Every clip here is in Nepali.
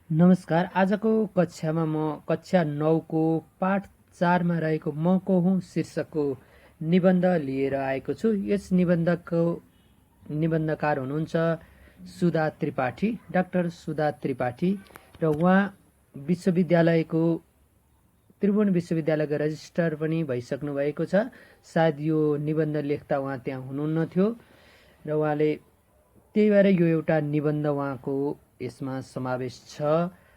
नमस्कार। आजको कक्षामा म कक्षा 9 को पाठ 4 मा रहेको म को हुँ शीर्षकको निबन्ध लिएर आएको छु। यस निबन्धकार हुनुहुन्छ सुधा त्रिपाठी, डाक्टर सुधा त्रिपाठी, र उहाँ त्रिभुवन विश्वविद्यालयको रजिस्ट्रार पनि भइसक्नु भएको छ। सायद यो निबन्ध लेख्दा उहाँ त्यहाँ हुनुहुन्न थियो र उहाँले त्यही भएर यो एउटा निबन्ध उहाँको यसमा समावेश छ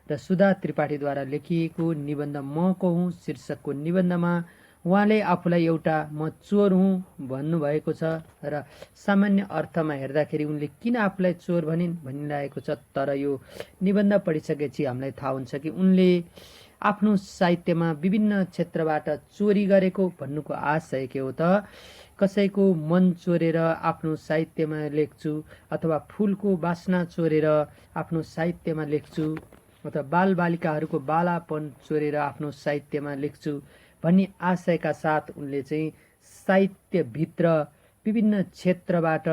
र सुधा त्रिपाठीद्वारा लेखिएको निबन्ध म को हुँ शीर्षकको निबन्धमा उहाँले आफूलाई एउटा म चोर हुँ भन्नुभएको छ र सामान्य अर्थमा हेर्दाखेरि उनले किन आफूलाई चोर भनिरहेको छ। तर यो निबन्ध पढिसकेपछि हामीलाई थाहा हुन्छ कि उनले आफ्नो साहित्यमा विभिन्न क्षेत्रबाट चोरी गरेको भन्नुको आशय के हो त कसैको मन चोरेर आफ्नो साहित्यमा लेख्छु, अथवा फुलको बास्ना चोरेर आफ्नो साहित्यमा लेख्छु, अथवा बालबालिकाहरूको बालापन चोरेर आफ्नो साहित्यमा लेख्छु भन्ने आशयका साथ उनले चाहिँ साहित्यभित्र विभिन्न क्षेत्रबाट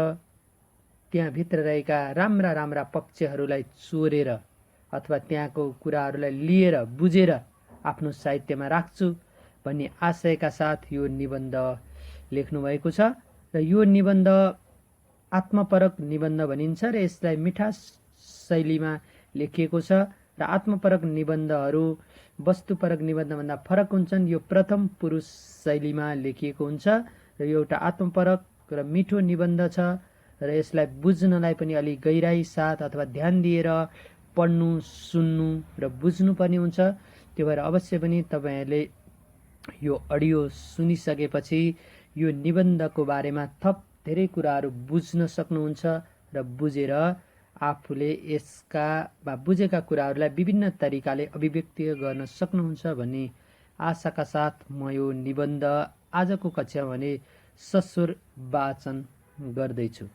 त्यहाँभित्र रहेका राम्रा राम्रा पक्षहरूलाई चोरेर अथवा त्यहाँको कुराहरूलाई लिएर बुझेर आफ्नो साहित्यमा राख्छु भन्ने आशयका साथ यो निबन्ध लेख्नु भएको छ। र यो निबन्ध आत्मपरक निबन्ध भनिन्छ र यसलाई मिठास शैलीमा लेखिएको छ। र आत्मपरक निबन्धहरू वस्तुपरक निबन्धभन्दा फरक हुन्छन्। यो प्रथम पुरुष शैलीमा लेखिएको हुन्छ र यो एउटा आत्मपरक र मिठो निबन्ध छ र यसलाई बुझ्नलाई पनि अलि गहिराई साथ अथवा ध्यान दिएर पढ्नु, सुन्नु र बुझ्नु पर्ने हुन्छ। त्यो भएर अवश्य पनि तपाईहरूले यो अडियो सुनिसकेपछि यो निबन्धको बारेमा थप धेरै कुराहरू बुझ्न सक्नुहुन्छ र बुझेर आफूले यसका बुझेका कुराहरूलाई विभिन्न तरिकाले अभिव्यक्ति गर्न सक्नुहुन्छ भन्ने आशाका साथ म यो निबन्ध आजको कक्षामा भने सस्वर वाचन गर्दैछु।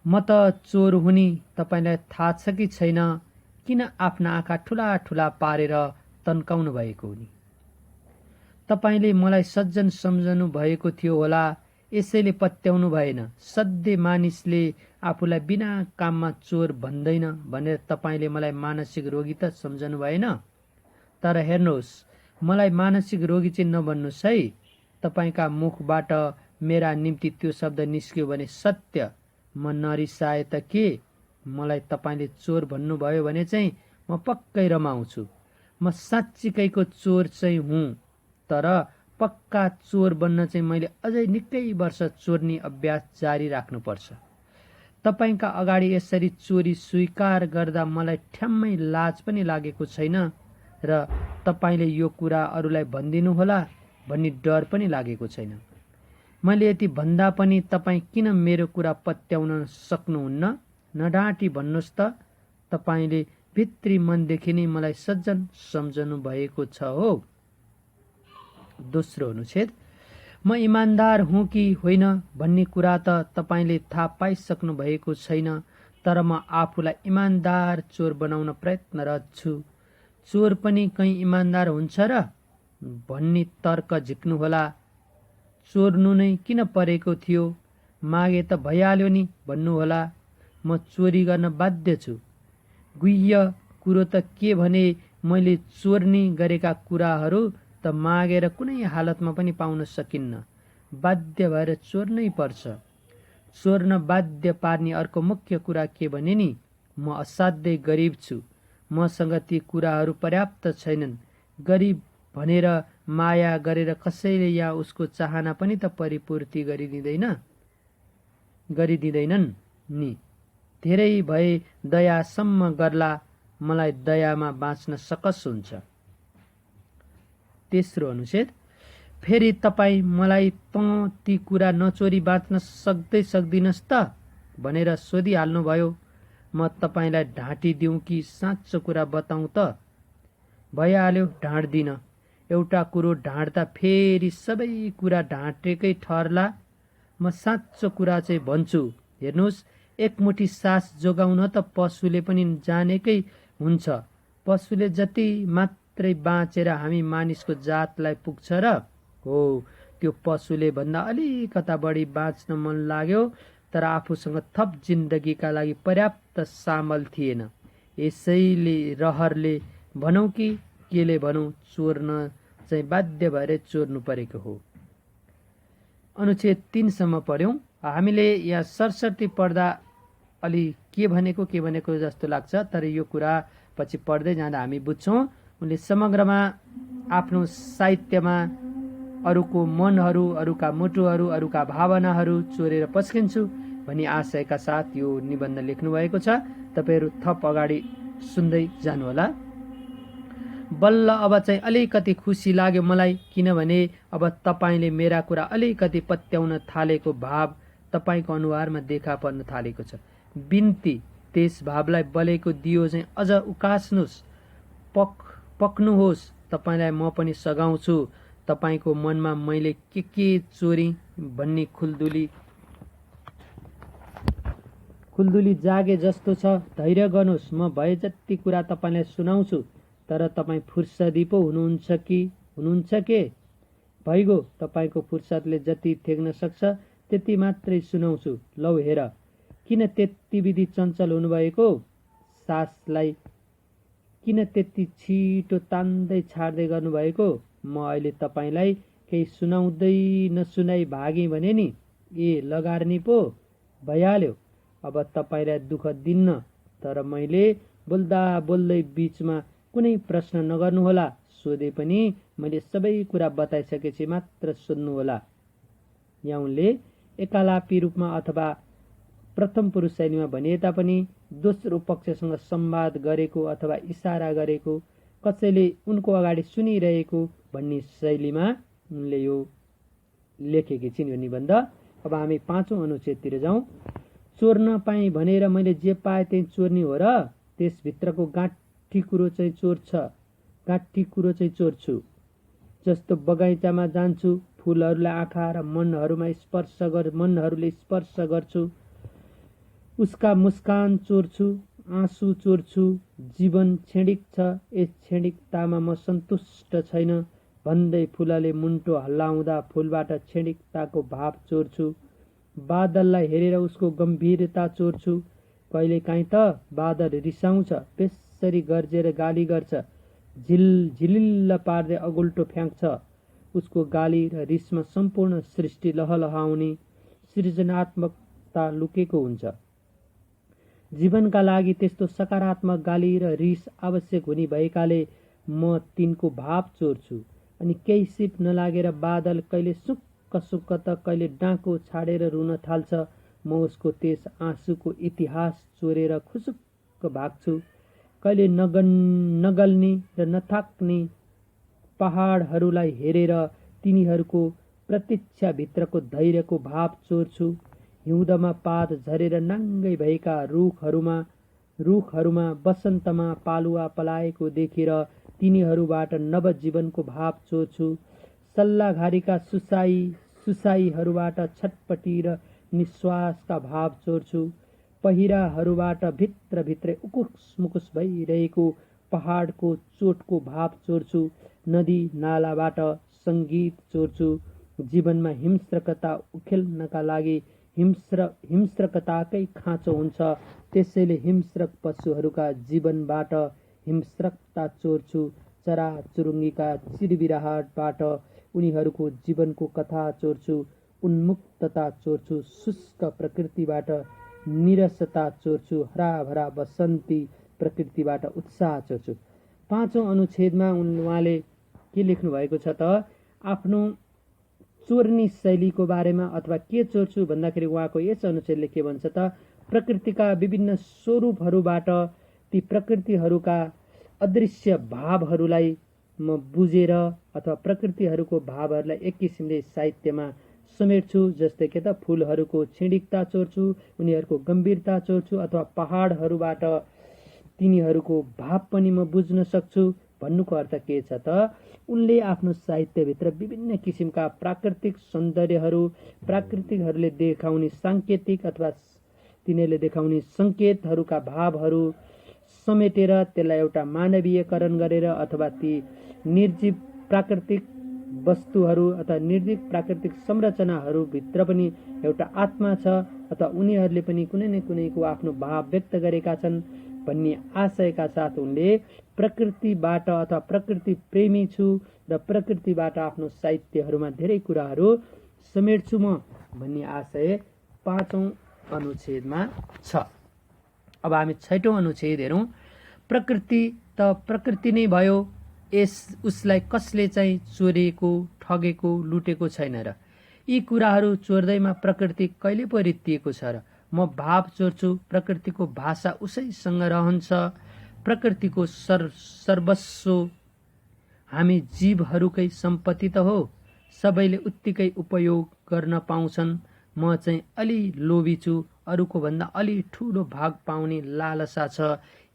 म त चोर हुनी तपाईलाई थाहा छ कि छैन? किन आफ्ना आँखा ठुला ठुला पारेर तन्काउनु भएको हुनी? तपाईले मलाई सज्जन सम्झनु भएको थियो होला, यसैले पत्याउनु भएन। सधैँ मानिसले आफूलाई बिना काममा चोर भन्दैन भनेर तपाईले मलाई मानसिक रोगी त सम्झनु भएन। तर हेर्नुहोस्, मलाई मानसिक रोगी चाहिँ नभन्नुहोस् है। तपाईका मुखबाट मेरा निम्ति त्यो शब्द निस्क्यो भने सत्य म नरिसाए त के, मलाई तपाईले चोर भन्नुभयो भने चाहिँ म पक्कै रमाउँछु। म साँच्चीकैको चोर चाहिँ हुँ, तर पक्का चोर बन्न चाहिँ मैले अझै निकै वर्ष चोर्ने अभ्यास जारी राख्नुपर्छ। तपाईका अगाडि यसरी चोरी स्वीकार गर्दा मलाई ठ्याम्मै लाज पनि लागेको छैन र तपाईले यो कुरा अरूलाई भनिदिनु होला भन्ने डर पनि लागेको छैन। मैले यति भन्दा पनि तपाईँ किन मेरो कुरा पत्याउन सक्नुहुन्न? नडाँटी भन्नुहोस् त। तपाईले भित्री मनदेखि नै मलाई सज्जन सम्झनु भएको छ हो। दोस्रो अनुच्छेद, म इमान्दार हुँ कि होइन भन्ने कुरा त तपाईले थाहा पाइसक्नु भएको छैन, तर म आफूलाई इमान्दार चोर बनाउन प्रयत्नरत छु। चोर पनि कहीँ इमान्दार हुन्छ र भन्ने तर्क झिक्नुहोला। चोर्नु नै किन परेको थियो? मागे त भइहाल्यो नि भन्नुहोला। म चोरी गर्न बाध्य छु। गुह्य कुरो त के भने मैले चोर्नी गरेका कुराहरू त मागेर कुनै हालतमा पनि पाउन सकिन्न। बाध्य भएर चोर्नै पर्छ। चोर्न बाध्य पार्ने अर्को मुख्य कुरा के भने नि, म असाध्यै गरिब छु। मसँग ती कुराहरू पर्याप्त छैनन्। गरिब भनेर माया गरेर कसैले यहाँ उसको चाहना पनि त परिपूर्ति गरिदिँदैनन् नि। धेरै भए दयासम्म गर्ला, मलाई दयामा बाँच्न सकस हुन्छ। तेस्रो अनुच्छेद, फेरि तपाईँ मलाई त ती कुरा नचोरी बाँच्न सक्दिनस् त भनेर सोधिहाल्नुभयो। म तपाईलाई ढाँटी दिउँ कि साँचो कुरा बताउँ त? भइहाल्यो, ढाँट्दिन। एउटा कुरो ढाँट्दा फेरि सबै कुरा ढाँटेकै ठहर्ला। म साँचो कुरा चाहिँ भन्छु। हेर्नुहोस्, एकमुठी सास जोगाउन त पशुले पनि जानेकै हुन्छ। पशुले जति मात्रै बाँचेर हामी मानिसको जातलाई पुग्छ र हो, त्यो पशुले भन्दा अलिकता बढी बाँच्न मन लाग्यो, तर आफूसँग थप जिन्दगीका लागि पर्याप्त सामल थिएन। यसैले रहरले भनौँ कि केले भनौँ चोर्न चाहिँ बाध्य भएर चोर्नु परेको हो। अनुच्छेद 3 सम्म पढ्यौँ। हामीले यहाँ सरसर्ती पढ्दा अलि के भनेको जस्तो लाग्छ, तर यो कुरा पछि पढ्दै जाँदा हामी बुझ्छौँ। उनले समग्रमा आफ्नो साहित्यमा अरूको मनहरू, अरूका मुटुहरू, अरूका भावनाहरू चोरेर पस्किन्छु भनी आशयका साथ यो निबन्ध लेख्नु भएको छ। तपाईहरू थप अगाडि सुन्दै जानुहोला। बल्ल अब चाहिँ अलिकति खुसी लाग्यो मलाई, किनभने अब तपाईँले मेरा कुरा अलिकति पत्याउन थालेको भाव तपाईँको अनुहारमा देखा पर्न थालेको छ। बिन्ती त्यस भावलाई बलेको दियो चाहिँ अझ उकास्नुहोस्, पक्नुहोस्। तपाईँलाई म पनि सघाउँछु। तपाईँको मनमा मैले के चोरी भन्ने खुल्दुली जागे जस्तो छ। धैर्य गर्नुहोस्, म भए जति कुरा तपाईँलाई सुनाउँछु। तर तपाईँ फुर्सदी पो हुनुहुन्छ के? भइगयो, तपाईँको फुर्सदले जति थेग्न सक्छ त्यति मात्रै सुनाउँछु। लौ हेर, किन त्यति विधि चञ्चल हुनुभएको? सासलाई किन त्यति छिटो तान्दै छाड्दै गर्नुभएको? म अहिले तपाईँलाई केही सुनाउँदै नसुनाई भागेँ भने नि, ए लगार्नी पो भइहाल्यो। अब तपाईँलाई दुःख दिन्न, तर मैले बोल्दा बोल्दै बीचमा कुनै प्रश्न नगर्नुहोला। सोधे पनि मैले सबै कुरा बताइसकेपछि मात्र सोध्नुहोला। यहाँ उनले एकालापी रूपमा अथवा प्रथम पुरुष शैलीमा भने तापनि दोस्रो पक्षसँग संवाद गरेको अथवा इसारा गरेको, कसैले उनको अगाडि सुनिरहेको भन्ने शैलीमा उनले यो लेखेकी छिन् यो निबन्ध। अब हामी 5औं अनुच्छेदतिर जाउँ। चोर्न पाएँ भनेर मैले जे पाएँ त्यही चोर्नी हो र? त्यसभित्रको गाँठी कुरो चाहिँ चोर्छु। जस्तो बगैँचामा जान्छु, फुलहरूलाई आँखा र मनहरूले स्पर्श गर्छु। उसका मुस्कान चोर्छु, आँसु चोर्छु। जीवन क्षणिक छ, यस क्षणिकतामा म सन्तुष्ट छैन भन्दै फुलले मुन्टो हल्लाउँदा फुलबाट क्षणिकताको भाव चोर्छु। बादललाई हेरेर उसको गम्भीरता चोर्छु। कहिलेकाहीँ त बादल रिसाउँछ, बेसरी गर्जेर गाली गर्छ, झिलिल्ल पार्दै अगुल्टो फ्याँक्छ। उसको गाली र रिसमा सम्पूर्ण सृष्टि लहलहाउने सृजनात्मकता लुकेको हुन्छ। जीवनका लागि त्यस्तो सकारात्मक गाली र रिस आवश्यक हुने भएकाले म तिनको भाव चोर्छु। अनि केही सिप नलागेर बादल कहिले सुक्क त कहिले डाँको छाडेर रुन थाल्छ। म उसको त्यस आँसुको इतिहास चोरेर खुसुक्क भाग्छु। कहिले नगल्ने र नथाक्ने पहाडहरूलाई हेरेर तिनीहरूको प्रतीक्षाभित्रको धैर्यको भाव चोर्छु। हिउँदमा पात झरेर नाङ्गै भएका रुखहरूमा वसन्तमा पालुवा पलाएको देखेर तिनीहरूबाट नवजीवनको भाव चोर्छु। सल्लाघारीका सुसाईहरूबाट छटपटी र निश्वासका भाव चोर्छु। पहिराहरूबाट भित्रभित्रै उकुस भइरहेको पहाडको चोटको भाव चोर्छु। नदी नालाबाट सङ्गीत चोर्छु। जीवनमा हिंस्रकता उखेल्नका लागि हिंस्रकताकै खाँचो हुन्छ। त्यसैले हिंस्रक पशुहरूका जीवनबाट हिंस्रकता चोर्छु। चराचुरुङ्गीका चिरबिराहटबाट उनीहरूको जीवनको कथा चोर्छु। उन्मुक्तता चोर्छु। शुष्क प्रकृतिबाट निरसता चोर्छु। हराभरा बसन्ती प्रकृतिबाट उत्साह चोर्छु। 5औं अनुच्छेदमा उहाँले के लेख्नु भएको छ त, आफ्नो चोर्नी शैलीको बारेमा अथवा के चोर्छु भन्दाखेरि उहाँको यस अनुच्छेदले के भन्छ त, प्रकृतिका विभिन्न स्वरूपहरूबाट ती प्रकृतिहरूका अदृश्य भावहरूलाई म बुझेर अथवा प्रकृतिहरूको भावहरूलाई एक किसिमले साहित्यमा समेट्छु। जस्तै के त, फुलहरूको क्षणिकता चोर्छु, उनीहरूको गम्भीरता चोर्छु, अथवा पहाडहरूबाट तिनीहरूको भाव पनि म बुझ्न सक्छु। भन्नुको अर्थ के छ त, उनले आफ्नो साहित्यभित्र विभिन्न किसिमका प्राकृतिक सौन्दर्यहरू, प्राकृतिकहरूले देखाउने साङ्केतिक अथवा तिनीहरूले देखाउने सङ्केतहरूका भावहरू समेटेर त्यसलाई एउटा मानवीयकरण गरेर अथवा ती निर्जीव प्राकृतिक वस्तुहरू अथवा निर्जीव प्राकृतिक संरचनाहरूभित्र पनि एउटा आत्मा छ अथवा उनीहरूले पनि कुनै न कुनैको आफ्नो भाव व्यक्त गरेका छन् भन्ने आशयका साथ उनले प्रकृतिबाट अथवा प्रकृति प्रेमी छु र प्रकृतिबाट आफ्नो साहित्यहरूमा धेरै कुराहरू समेट्छु म भन्ने आशय 5औं अनुच्छेदमा छ। अब हामी 6औं अनुच्छेद हेरौँ। प्रकृति त प्रकृति नै भयो, उसलाई कसले चाहिँ चोरेको, ठगेको, लुटेको छैन र। यी कुराहरू चोर्दैमा प्रकृति कहिले पो रित्तिएको छ र। म भाव चोर्छु, प्रकृतिको भाषा उसैसँग रहन्छ। प्रकृतिको सर्वस्व हामी जीवहरूकै सम्पत्ति त हो, सबैले उत्तिकै उपयोग गर्न पाउँछन्। म चाहिँ अलि लोभी छु, अरूको भन्दा अलि ठुलो भाग पाउने लालसा छ,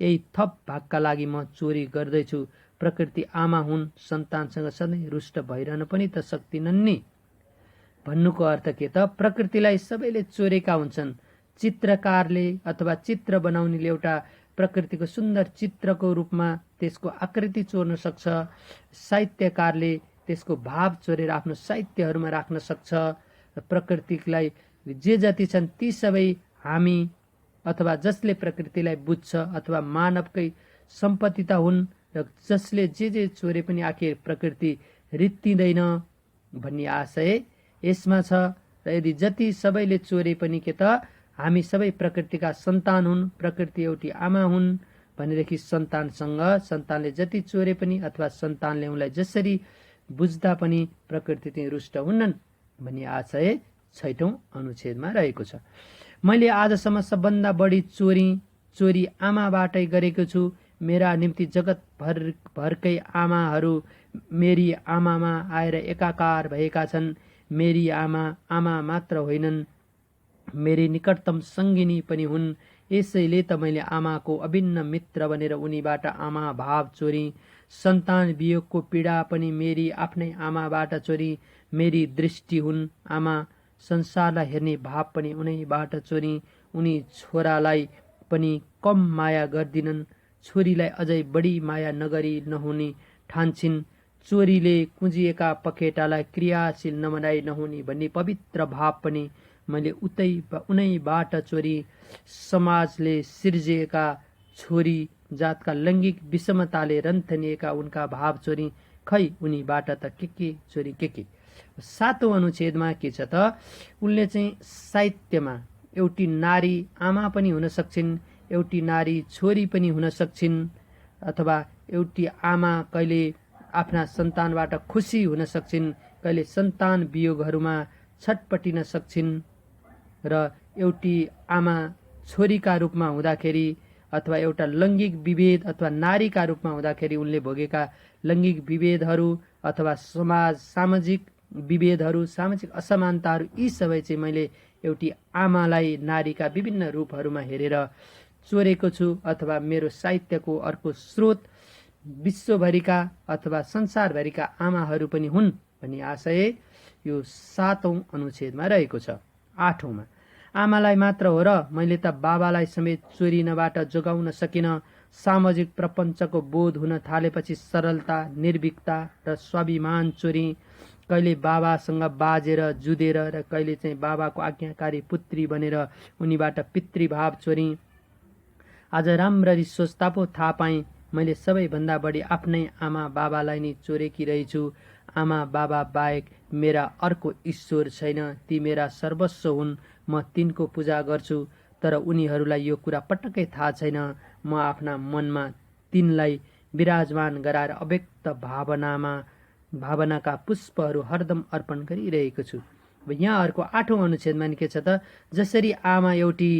यही थप भागका लागि म चोरी गर्दैछु। प्रकृति आमा हुन्, सन्तानसँग सधैँ रुष्ट भइरहन पनि त सक्दिनन् नि। भन्नुको अर्थ के त, प्रकृतिलाई सबैले चोरेका हुन्छन्। चित्रकारले अथवा चित्र बनाउनेले एउटा प्रकृतिको सुन्दर चित्रको रूपमा त्यसको आकृति चोर्न सक्छ। साहित्यकारले त्यसको भाव चोरेर आफ्नो साहित्यहरूमा राख्न सक्छ। प्रकृतिलाई जे जति छन् ती सबै हामी अथवा जसले प्रकृतिलाई बुझ्छ अथवा मानवकै सम्पत्ति त हुन् र जसले जे चोरे पनि आखिर प्रकृति रित्तिँदैन भन्ने आशय यसमा छ। र यदि जति सबैले चोरे पनि के त हामी सबै प्रकृतिका सन्तान हुन्, प्रकृति एउटी आमा हुन् भनेदेखि सन्तानले जति चोरे पनि अथवा सन्तानले उनलाई जसरी बुझ्दा पनि प्रकृति चाहिँ रुष्ट हुन्नन् भन्ने आशय 6औं अनुच्छेदमा रहेको छ। मैले आजसम्म सबभन्दा बढी चोरी आमाबाटै गरेको छु। मेरा निम्ति जगत भरकै आमाहरू मेरी आमामा आएर एकाकार भएका छन्। मेरी आमा मात्र होइनन्, मेरी निकटतम सङ्गिनी पनि हुन्। यसैले त मैले आमाको अभिन्न मित्र बनेर उनीबाट आमा भाव चोरी। सन्तान वियोगको पीडा पनि मेरी आफ्नै आमाबाट चोरी। मेरी दृष्टि हुन् आमा, संसारलाई हेर्ने भाव पनि उनैबाट चोरी। उनी छोरालाई पनि कम माया गर्दिनन्, छोरीलाई अझै बढी माया नगरी नहुने ठान्छिन्। चोरीले कुँजिएका पखेटालाई क्रियाशील नमनाई नहुने भन्ने पवित्र भाव पनि मैले उनैबाट चोरी। समाजले सिर्जिएका छोरी जातका लैङ्गिक विषमताले रन्थनिएका उनका भाव चोरी। खै उनीबाट त के चोरी के। 7औं अनुच्छेदमा के छ त, उनले चाहिँ साहित्यमा एउटी नारी आमा पनि हुन सक्छिन्, एउटी नारी छोरी पनि हुन सक्छिन्, अथवा एउटी आमा कहिले आफ्ना सन्तानबाट खुसी हुन सक्छिन्, कहिले सन्तान वियोगहरूमा छटपटिन सक्छिन्। र एउटी आमा छोरीका रूपमा हुँदाखेरि अथवा एउटा लैङ्गिक विभेद अथवा नारीका रूपमा हुँदाखेरि उनले भोगेका लैङ्गिक विभेदहरू अथवा सामाजिक विभेदहरू, सामाजिक असमानताहरू, यी सबै चाहिँ मैले एउटी आमालाई नारीका विभिन्न रूपहरूमा हेरेर चोरेको छु। अथवा मेरो साहित्यको अर्को स्रोत विश्वभरिका अथवा संसारभरिका आमाहरू पनि हुन् भन्ने आशय यो 7औं अनुच्छेदमा रहेको छ। 8औंमा आमालाई मात्र हो र, मैले त बाबालाई समेत चोरिनबाट जोगाउन सकिन। सामाजिक प्रपञ्चको बोध हुन थालेपछि सरलता, निर्भीकता र स्वाभिमान चोरी। कहिले बाबासँग बाजेर जुधेर र कहिले चाहिँ बाबाको आज्ञाकारी पुत्री बनेर उनीबाट पितृभाव चोरी। आज राम्ररी सोच्दा पो थाहा पाएँ मैले सबैभन्दा बढी आफ्नै आमा बाबालाई नै चोरेकी रहेछु। आमा बाबा बाहेक मेरा अर्को ईश्वर छैन, ती मेरा सर्वस्व हुन्। म तिनको पूजा गर्छु, तर उनीहरूलाई यो कुरा पटक्कै थाहा छैन। म आफ्ना मनमा तिनलाई विराजमान गराएर अव्यक्त भावनाका पुष्पहरू हरदम अर्पण गरिरहेको छु। अब यहाँ अर्को 8औं अनुच्छेदमा के छ त, जसरी आमा एउटी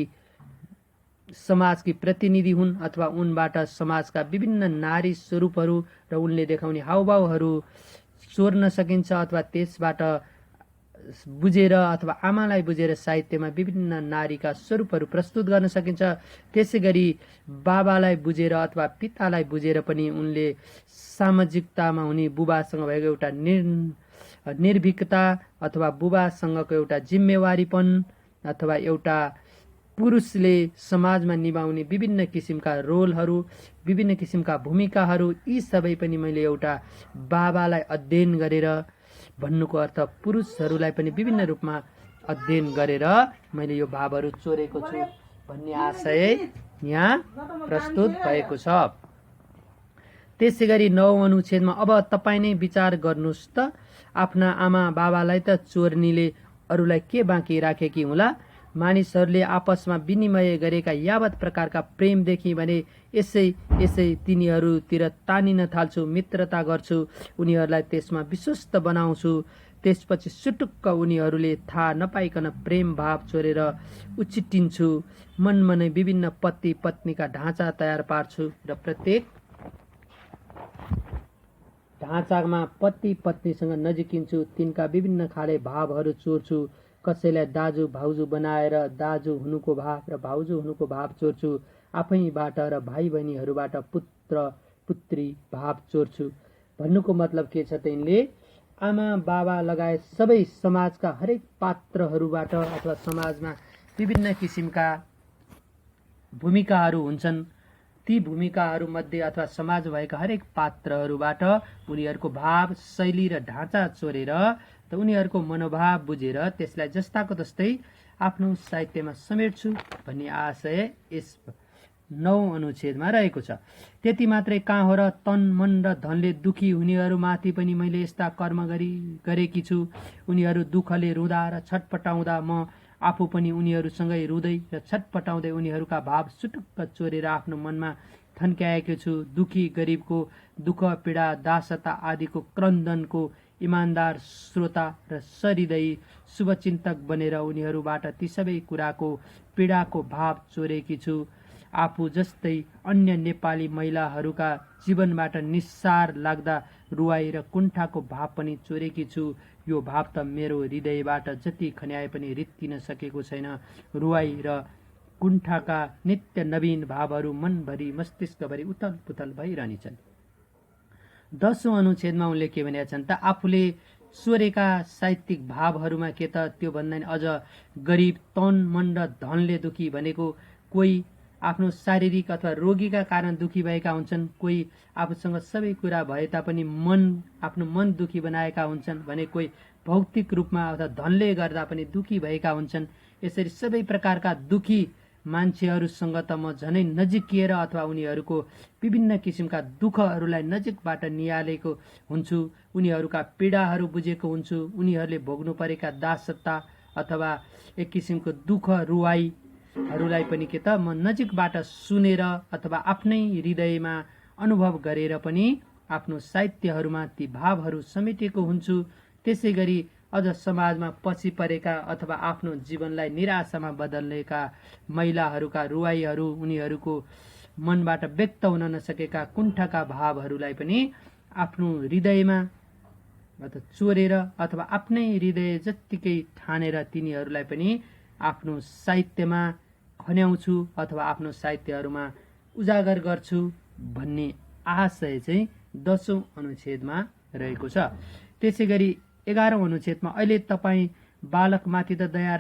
समाजकी प्रतिनिधि हुन् अथवा उनबाट समाजका विभिन्न नारी स्वरूपहरू र उनले देखाउने हावभावहरू चोर्न सकिन्छ अथवा त्यसबाट बुझेर अथवा आमालाई बुझेर साहित्यमा विभिन्न नारीका स्वरूपहरू प्रस्तुत गर्न सकिन्छ। त्यसै गरी बाबालाई बुझेर अथवा पितालाई बुझेर पनि उनले सामाजिकतामा हुने बुबासँग भएको एउटा निर्भीकता अथवा बुबासँगको एउटा जिम्मेवारीपन अथवा एउटा पुरुषले समाजमा निभाउने विभिन्न किसिमका रोलहरू, विभिन्न किसिमका भूमिकाहरू, यी सबै पनि मैले एउटा बाबालाई अध्ययन गरेर, भन्नुको अर्थ पुरुषहरूलाई पनि विभिन्न रूपमा अध्ययन गरेर मैले यो भावहरू चोरेको छु भन्ने आशय यहाँ प्रस्तुत भएको छ। त्यसै गरी 9 अनुच्छेदमा अब तपाईँ नै विचार गर्नुहोस् त, आफ्ना आमा बाबालाई त चोर्नीले अरूलाई के बाँकी राखेकी हुला। मानिसहरूले आपसमा विनिमय गरेका यावत प्रकारका प्रेमदेखि भने यसै तिनीहरूतिर तानिन थाल्छु, मित्रता गर्छु, उनीहरूलाई त्यसमा विश्वस्त बनाउँछु। त्यसपछि सुटुक्क उनीहरूले थाहा नपाइकन प्रेम भाव चोरेर उछिटिन्छु। मनमा नै विभिन्न पति पत्नीका ढाँचा तयार पार्छु र प्रत्येक ढाँचामा पति पत्नीसँग नजिकिन्छु। तिनका विभिन्न खाले भावहरू चोर्छु। कसैलाई दाजु भाउजू बनाएर दाजु हुनुको भाव र भाउजू हुनुको भाव चोर्छु। आफैबाट र भाइ बहिनीहरूबाट पुत्र पुत्री भाव चोर्छु। भन्नुको मतलब के छ त, यिनले आमा बाबा लगायत सबै समाजका हरेक पात्रहरूबाट अथवा समाजमा विभिन्न किसिमका भूमिकाहरू हुन्छन्, ती भूमिकाहरूमध्ये अथवा समाज भएका हरेक पात्रहरूबाट उनीहरूको भाव शैली र ढाँचा चोरेर त उनीहरूको मनोभाव बुझेर त्यसलाई जस्ताको तस्तै आफ्नो साहित्यमा समेट्छु भन्ने आशय यस 9 अनुच्छेदमा रहेको छ। त्यति मात्रै कहाँ हो र, तन मन र धनले दुखी हुनेहरूमाथि पनि मैले यस्ता कर्म गरेकी छु। उनीहरू दुःखले रुँदा र छटपटाउँदा म आफू पनि उनीहरूसँगै रुँदै र छटपटाउँदै उनीहरूका भाव सुटुक्क चोरेर आफ्नो मनमा थन्क्याएको छु। दुखी गरिबको दुःख पीडा दासता आदिको क्रन्दनको इमान्दार श्रोता र सहृदयी शुभचिन्तक बनेर उनीहरूबाट ती सबै कुराको पीडाको भाव चोरेकी छु। आफू जस्तै अन्य नेपाली महिलाहरूका जीवनबाट निस्सार लाग्दा रुवाई र कुण्ठाको भाव पनि चोरेकी छु। यो भाव त मेरो हृदयबाट जति खन्याए पनि रित्तिन सकेको छैन। रुवाई र कुण्ठाका नित्य नवीन भावहरू मनभरि मस्तिष्कभरि उथल पुथल भइरहनेछन्। 10औं अनुच्छेदमा उनले के भनेका छन् त, आफूले स्वरेका साहित्यिक भावहरूमा के त त्योभन्दा नि अझ गरिब तन मन र धनले दुखी भनेको कोही आफ्नो शारीरिक अथवा रोगीका कारण दुखी भएका हुन्छन्, कोही आफूसँग सबै कुरा भए तापनि आफ्नो मन दुखी बनाएका हुन्छन् भने कोही भौतिक रूपमा अथवा धनले गर्दा पनि दुखी भएका हुन्छन्। यसरी सबै प्रकारका दुखी मान्छेहरूसँग त म झनै नजिकिएर अथवा उनीहरूको विभिन्न किसिमका दुःखहरूलाई नजिकबाट निहालेको हुन्छु। उनीहरूका पीडाहरू बुझेको हुन्छु। उनीहरूले भोग्नु परेका दासता अथवा एक किसिमको दुःख रुवाईहरूलाई पनि के त म नजिकबाट सुनेर अथवा आफ्नै हृदयमा अनुभव गरेर पनि आफ्नो साहित्यहरूमा ती भावहरू समेटेको हुन्छु। त्यसै गरी अझ समाजमा पछि परेका अथवा आफ्नो जीवनलाई निराशामा बदल्नेका महिलाहरूका रुवाईहरू, उनीहरूको मनबाट व्यक्त हुन नसकेका कुण्ठका भावहरूलाई पनि आफ्नो हृदयमा चोरेर अथवा आफ्नै हृदय जत्तिकै ठानेर तिनीहरूलाई पनि आफ्नो साहित्यमा खन्याउँछु अथवा आफ्नो साहित्यहरूमा उजागर गर्छु भन्ने आशय चाहिँ 10औं अनुच्छेदमा रहेको छ। त्यसै गरी 11औं अनुच्छेदमा अहिले तपाईँ बालकमाथि त दया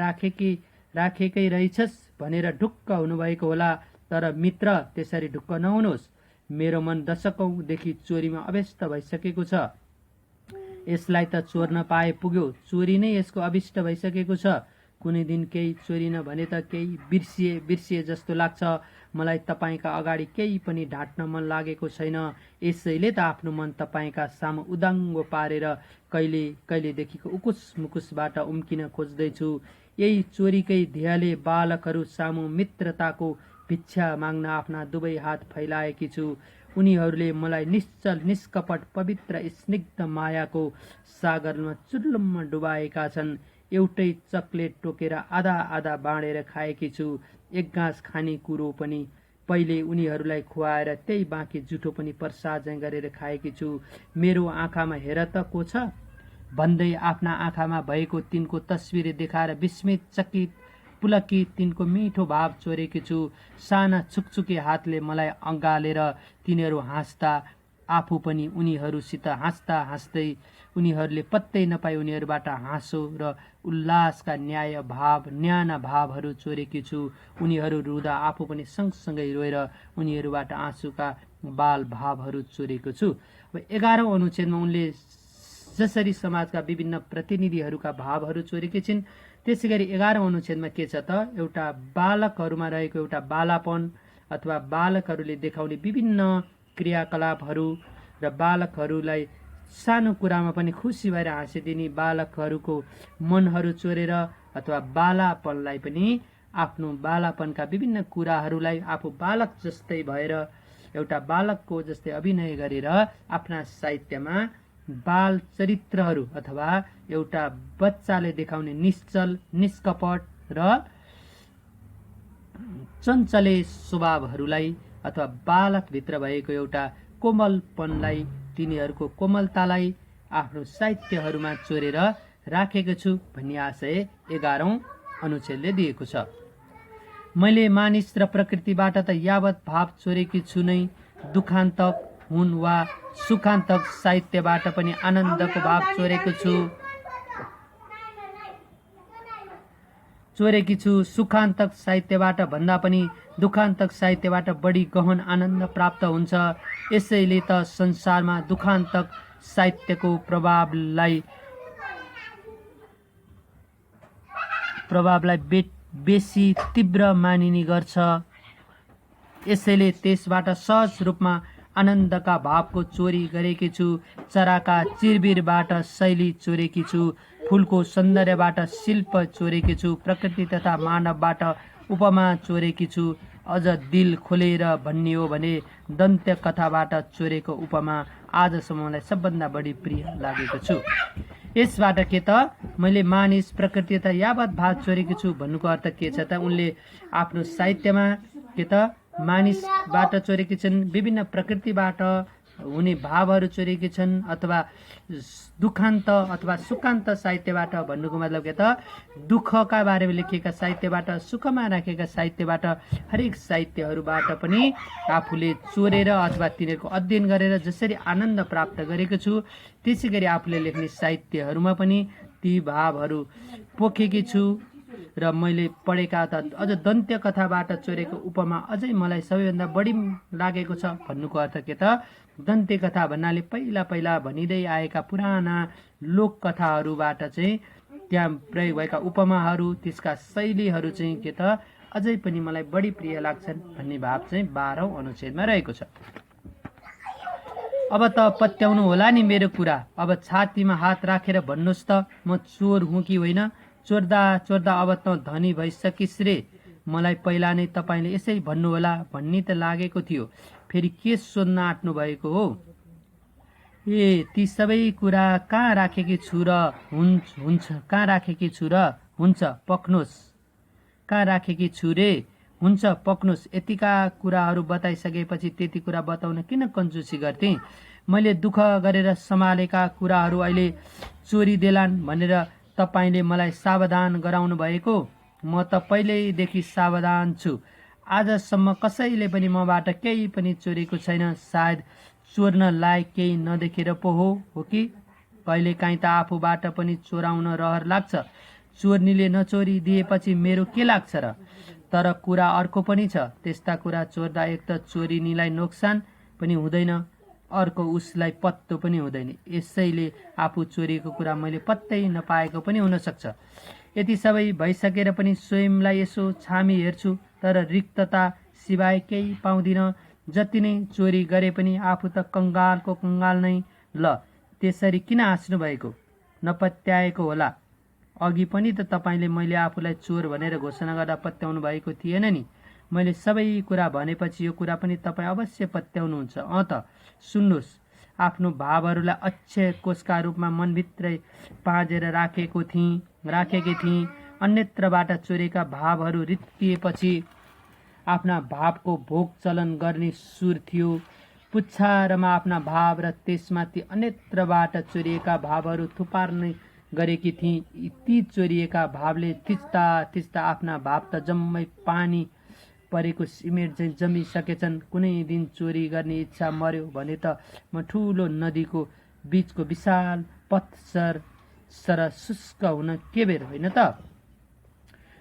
राखेकै रहेछस् भनेर ढुक्क हुनुभएको होला, तर मित्र त्यसरी ढुक्क नहुनुहोस्। मेरो मन दशकौंदेखि चोरीमा अभ्यस्त भइसकेको छ। यसलाई त चोर्न पाए पुग्यो, चोरी नै यसको अभिष्ट भइसकेको छ। कुनै दिन केही चोरिन भने त केही बिर्सिए जस्तो लाग्छ। मलाई तपाईँका अगाडि केही पनि ढाँट्न मन लागेको छैन। यसैले त आफ्नो मन तपाईँका सामु उदाङ्गो पारेर कहिलेदेखिको उकुस मुकुसबाट उम्किन खोज्दैछु। यही चोरीकै ध्येयले बालकहरू सामु मित्रताको भिक्षा माग्न आफ्ना दुवै हात फैलाएकी छु। उनीहरूले मलाई निश्चल निष्कपट पवित्र स्निग्ध मायाको सागरमा चुर्लुम्म डुबाएका छन्। एउटै चक्लेट टोकेर आधा आधा बाँडेर खाएकी छु। एक गाँस खाने कुरो पनि पहिले उनीहरूलाई खुवाएर त्यही बाँकी जुठो पनि प्रसाद गरेर खाएकी छु। मेरो आँखामा हेर त को छ भन्दै आफ्ना आँखामा भएको तिनको तस्बिर देखाएर विस्मित चकित पुलकित तिनको मिठो भाव चोरेकी छु। साना छुकछुके हातले मलाई अँगालेर तिनीहरू हाँस्दा आफू पनि उनीहरूसित हाँस्दा हाँस्दै उनीहरूले पत्तै नपाई उनीहरूबाट हाँसो र उल्लासका न्याना भावहरू चोरेकी छु। उनीहरू रुँदा आफू पनि सँगसँगै रोएर उनीहरूबाट आँसुका बाल भावहरू चोरेको छु। अब 11औं अनुच्छेदमा उनले जसरी समाजका विभिन्न प्रतिनिधिहरूका भावहरू चोरेकी छिन्, त्यसै गरी 11औं अनुच्छेदमा के छ त, एउटा बालकहरूमा रहेको एउटा बालापन अथवा बालकहरूले देखाउने विभिन्न क्रियाकलापहरू र बालकहरूलाई सानो कुरामा पनि खुसी भएर हाँसिदिने बालकहरूको मनहरू चोरेर अथवा बालापनलाई पनि आफ्नो बालापनका विभिन्न कुराहरूलाई आफू बालक जस्तै भएर एउटा बालकको जस्तै अभिनय गरेर आफ्ना साहित्यमा बाल चरित्रहरू अथवा एउटा बच्चाले देखाउने निश्चल निष्कपट र चञ्चले स्वभावहरूलाई अथवा बालकभित्र भएको एउटा कोमलपनलाई तिनीहरूको कोमलतालाई आफ्नो साहित्यहरूमा चोरेर राखेको छु भन्ने आशय 11औं अनुच्छेदले दिएको छ। मैले मानिस र प्रकृतिबाट त यावत भाव चोरेकी छु नै, दुखान्तक हुन् वा सुखान्तक साहित्यबाट पनि आनन्दको भाव चोरेकी छु। सुखान्तक साहित्यबाट भन्दा पनि दुखान्तक साहित्यबाट बढी गहन आनन्द प्राप्त हुन्छ। यसैले त संसारमा दुखान्तक साहित्यको प्रभावलाई बेसी तीव्र मानिने गर्छ। यसैले त्यसबाट सहज रूपमा आनन्दका भावको चोरी गरेकी छु। चराका चिरबिरबाट शैली चोरेकी छु। फूलको सौन्दर्यबाट शिल्प चोरेकी छु। प्रकृति तथा मानवबाट उपमा चोरेकी छु। अझ दिल खोलेर भन्ने हो भने दन्त्य कथाबाट चोरेको उपमा आजसम्म मलाई सबभन्दा बढी प्रिय लागेको छु। यसबाट के त मैले मानिस प्रकृति तथा यावत भाव चोरेकी छु भन्नुको अर्थ के छ त, उनले आफ्नो साहित्यमा के त मानिसबाट चोरेकी छन्, विभिन्न प्रकृतिबाट हुने भावहरू चोरेकी छन्, अथवा दुखान्त अथवा सुखान्त साहित्यबाट भन्नुको मतलब के त दुःखका बारेमा लेखिएका साहित्यबाट, सुखमा राखेका साहित्यबाट, हरेक साहित्यहरूबाट पनि आफूले चोरेर अथवा तिनीहरूको अध्ययन गरेर जसरी आनन्द प्राप्त गरेको छु त्यसै गरी आफूले लेख्ने साहित्यहरूमा पनि ती भावहरू पोखेकी छु। र मैले पढेका त अझ दन्त्य कथाबाट चोरेको उपमा अझै मलाई सबैभन्दा बढी लागेको छ भन्नुको अर्थ के त दन्त्य कथा भन्नाले पहिला पहिला भनिँदै आएका पुराना लोक कथाहरूबाट चाहिँ त्यहाँ प्रयोग भएका उपमाहरू, त्यसका शैलीहरू चाहिँ के त अझै पनि मलाई बढी प्रिय लाग्छन् भन्ने भाव चाहिँ 12औं अनुच्छेदमा रहेको छ। अब त पत्याउनु होला नि मेरो कुरा, अब छातीमा हात राखेर भन्नुहोस् त म चोर हुँ कि होइन। चोर्दा चोर्दा अब त धनी भइसकिस् रे, मलाई पहिला नै तपाईँले यसै भन्नुहोला भन्ने त लागेको थियो, फेरि के सोध्न आँट्नु भएको हो? ए ती सबै कुरा कहाँ राखेकी छु र हुन्छ पक्नुहोस्, कहाँ राखेकी छु रे हुन्छ पक्नुहोस्। यतिका कुराहरू बताइसकेपछि त्यति कुरा बताउन किन कन्जुसी गर्थे? मैले दुःख गरेर सम्हालेका कुराहरू अहिले चोरी देलान् भनेर तपाईँले मलाई सावधान गराउनु भएको? म त पहिल्यैदेखि सावधान छु। आजसम्म कसैले पनि मबाट केही पनि चोरेको छैन। सायद चोर्न लायक केही नदेखेर पो हो कि? कहिलेकाहीँ त आफूबाट पनि चोराउन रहर लाग्छ। चोर्नीले नचोरी दिएपछि मेरो के लाग्छ र? तर कुरा अर्को पनि छ। त्यस्ता कुरा चोर्दा एक त चोरिनीलाई नोक्सान पनि हुँदैन, अर्को उसलाई पत्तो पनि हुँदैन। यसैले आफू चोरीको कुरा मैले पत्तै नपाएको पनि हुनसक्छ। यति सबै भइसकेर पनि स्वयंलाई यसो छामी हेर्छु, तर रिक्तता सिवाय केही पाउँदिन। जति नै चोरी गरे पनि आफू त कङ्गालको कङ्गाल नै। ल त्यसरी किन हाँस्नु भएको? नपत्याएको होला। अघि पनि त तपाईँले मैले आफूलाई चोर भनेर घोषणा गर्दा पत्याउनु भएको थिएन नि। मैले सबै कुरा भनेपछि यो कुरा पनि तपाईँ अवश्य पत्याउनुहुन्छ। त सुन्नुहोस्, आफ्नो भावहरूलाई अक्षय कोषका रूपमा मनभित्रै पाँजेर राखेकी थिएँ। अन्यत्रबाट चोरेका भावहरू रित्तिएपछि आफ्ना भावको भोग चलन गर्ने सुर थियो। पुच्छारमा आफ्ना भाव र त्यसमाथि अन्यत्रबाट चोरिएका भावहरू थुपार्ने गरेकी थिएँ। ती चोरिएका भावले थिच्दा थिच्दा आफ्ना भाव त जम्मै पानी परेको सिमेन्ट चाहिँ जमिसकेछन्। कुनै दिन चोरी गर्ने इच्छा मर्यो भने त म ठुलो नदीको बीचको विशाल पत्थर शुष्क हुन के बेर होइन त?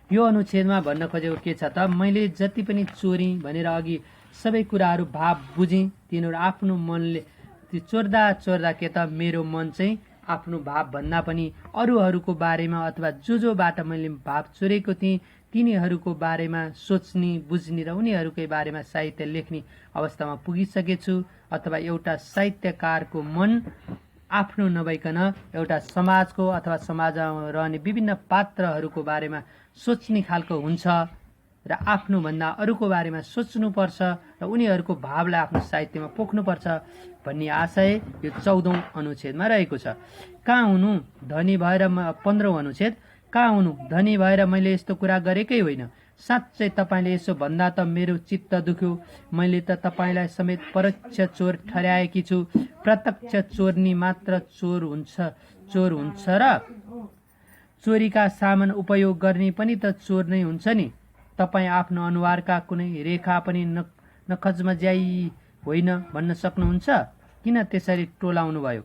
यो अनुच्छेदमा भन्न खोजेको के छ त, मैले जति पनि चोरी भनेर अघि सबै कुराहरू भाव बुझेँ, तिनीहरू आफ्नो मनले चोर्दा चोर्दा के त मेरो मन चाहिँ आफ्नो भाव भन्दा पनि अरूहरूको बारेमा अथवा जोबाट मैले भाव चोरेको थिएँ तिनीहरूको बारेमा सोच्ने बुझ्ने र उनीहरूकै बारेमा साहित्य लेख्ने अवस्थामा पुगिसकेछु। अथवा एउटा साहित्यकारको मन आफ्नो नभइकन एउटा समाजको अथवा समाजमा रहने विभिन्न पात्रहरूको बारेमा सोच्ने खालको हुन्छ र आफ्नोभन्दा अरूको बारेमा सोच्नुपर्छ र उनीहरूको भावलाई आफ्नो साहित्यमा पोख्नुपर्छ भन्ने आशय यो 14औं अनुच्छेदमा रहेको छ। कहाँ हुनु धनी भएर 15औं अनुच्छेद, कहाँ हुनु धनी भएर मैले यस्तो कुरा गरेकै होइन। साँच्चै तपाईँले यसो भन्दा त मेरो चित्त दुख्यो। मैले त तपाईँलाई समेत परोक्ष चोर ठहर्याएकी छु। प्रत्यक्ष चोर्नी मात्र चोर हुन्छ र चोरीका सामान उपयोग गर्ने पनि त चोर नै हुन्छ नि। तपाईँ आफ्नो अनुहारका कुनै रेखा पनि नखजमा ज्याइ होइन भन्न सक्नुहुन्छ? किन त्यसरी टोलाउनु भयो?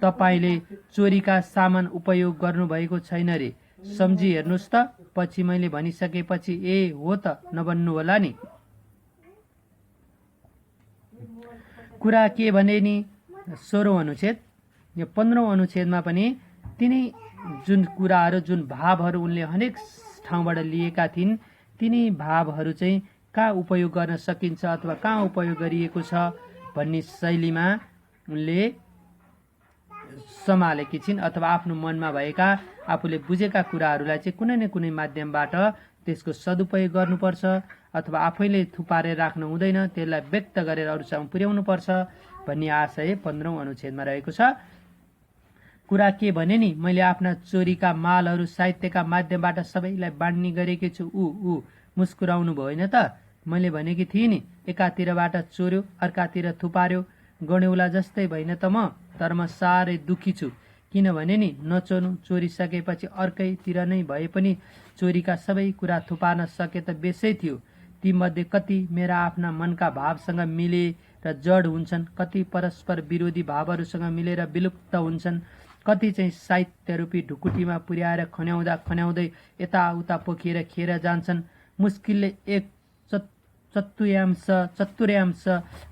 तपाईँले चोरीका सामान उपयोग गर्नुभएको छैन रे, सम्झी हेर्नुहोस् त। पछि मैले भनिसकेपछि ए हो त नभन्नु होला नि। कुरा के भने नि 16औं अनुच्छेद, यो 15औं अनुच्छेदमा पनि तिनै जुन कुराहरू जुन भावहरू उनले हरेक ठाउँबाट लिएका थिइन् तिनी भावहरू चाहिँ कहाँ उपयोग गर्न सकिन्छ अथवा कहाँ उपयोग गरिएको छ भन्ने शैलीमा उनले सम्हालेकी छिन्। अथवा आफ्नो मनमा भएका आफूले बुझेका कुराहरूलाई चाहिँ कुनै न कुनै माध्यमबाट त्यसको सदुपयोग गर्नुपर्छ अथवा आफैले थुपारेर राख्नु हुँदैन, त्यसलाई व्यक्त गरेर अरूसँग पुर्याउनुपर्छ भन्ने आशय 15औं अनुच्छेदमा रहेको छ। कुरा के भने नि मैले आफ्ना चोरीका मालहरू साहित्यका माध्यमबाट सबैलाई बाँड्ने गरेकी छु। मुस्कुराउनु भएन त? मैले भनेकी थिएँ नि, एकातिरबाट चोर्यो अर्कातिर थुपार्यो, गण्यौला जस्तै भइन त म। तर म साह्रै दुखी छु, किनभने नि नचोर्नु, चोरिसकेपछि अर्कैतिर नै भए पनि चोरीका सबै कुरा थुपार्न सके त बेसै थियो। तीमध्ये कति मेरा आफ्ना मनका भावसँग मिले र जड हुन्छन्, कति परस्पर विरोधी भावहरूसँग मिलेर विलुप्त हुन्छन्, कति चाहिँ साहित्य रूपी ढुकुटीमा पुर्याएर खन्याउँदै यताउता पोखिएर खेर जान्छन्। मुस्किलले एक चतुर्यांश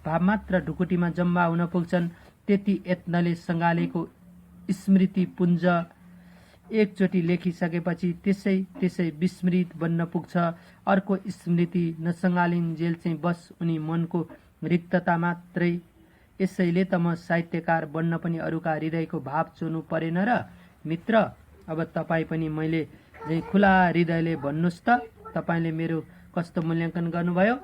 भाव मात्र ढुकुटीमा जम्मा हुन पुग्छन्। त्यति यत्नले सँगालेको स्मृति पुञ्ज एकचोटि लेखिसकेपछि त्यसै विस्मृत बन्न पुग्छ। अर्को स्मृति नसँगालिन्जेल चाहिँ बस उनी मनको रिक्तता मात्रै। यसैले त म साहित्यकार बन्न पनि अरूका हृदयको भाव चोर्नु परेन र मित्र। अब तपाईँ पनि मैले चाहिँ खुला हृदयले भन्नुहोस् त, तपाईँले मेरो कस्तो मूल्याङ्कन गर्नुभयो?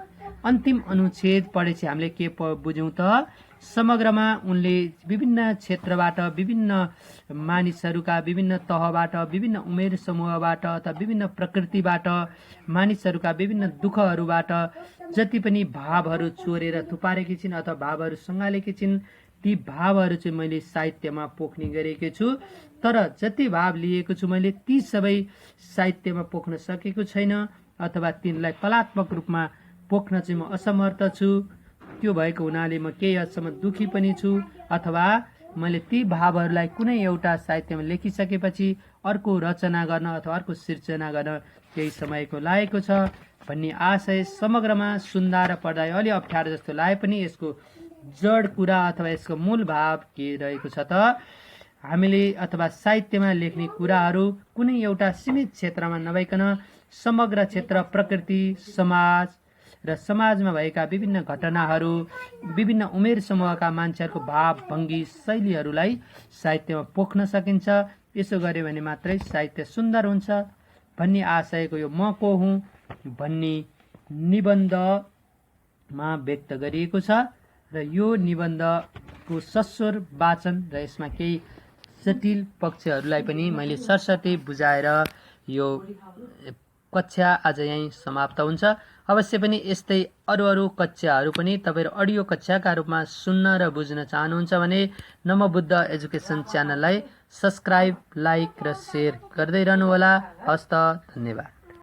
अन्तिम अनुच्छेद पढेपछि हामीले के बुझ्यौँ त? समग्रमा उनले विभिन्न क्षेत्रबाट, विभिन्न मानिसहरूका विभिन्न तहबाट, विभिन्न उमेर समूहबाट अथवा विभिन्न प्रकृतिबाट, मानिसहरूका विभिन्न दुःखहरूबाट जति पनि भावहरू चोरेर थुपारेकी छिन् अथवा भावहरू सँगालेकी छिन्, ती भावहरू चाहिँ मैले साहित्यमा पोख्ने गरेकी छु। तर जति भाव लिएको छु मैले ती सबै साहित्यमा पोख्न सकेको छैन अथवा तिनलाई कलात्मक रूपमा पोख्न चाहिँ म असमर्थ छु। त्यो भएको हुनाले म केही हदसम्म दुखी पनि छु। अथवा मैले ती भावहरूलाई कुनै एउटा साहित्यमा लेखिसकेपछि अर्को रचना गर्न अथवा अर्को सिर्जना गर्न केही समयको लागेको छ भन्ने आशय। समग्रमा सुन्दा र पढ्दा अलि अप्ठ्यारो जस्तो लागे पनि यसको जड कुरा अथवा यसको मूल भाव के रहेको छ त? हामीले अथवा साहित्यमा लेख्ने कुराहरू कुनै एउटा सीमित क्षेत्रमा नभइकन समग्र क्षेत्र, प्रकृति, समाज र समाजमा भएका विभिन्न घटनाहरू, विभिन्न उमेर समूहका मान्छेहरूको भाव, भङ्गी, शैलीहरूलाई साहित्यमा पोख्न सकिन्छ। यसो गर्यो भने मात्रै साहित्य सुन्दर हुन्छ भन्ने आशयको यो म को हुँ भन्ने निबन्धमा व्यक्त गरिएको छ। र यो निबन्धको सस्वर वाचन र यसमा केही जटिल पक्षहरूलाई पनि मैले सरसर्ती बुझाएर यो कक्षा आज यहीँ समाप्त हुन्छ। अवश्य पनि यस्तै अरू कक्षाहरू पनि तपाईँहरू अडियो कक्षाका रूपमा सुन्न र बुझ्न चाहनुहुन्छ भने नमोबुद्ध एजुकेसन च्यानललाई सब्सक्राइब, लाइक र सेयर गर्दै रहनुहोला। हस्त, धन्यवाद।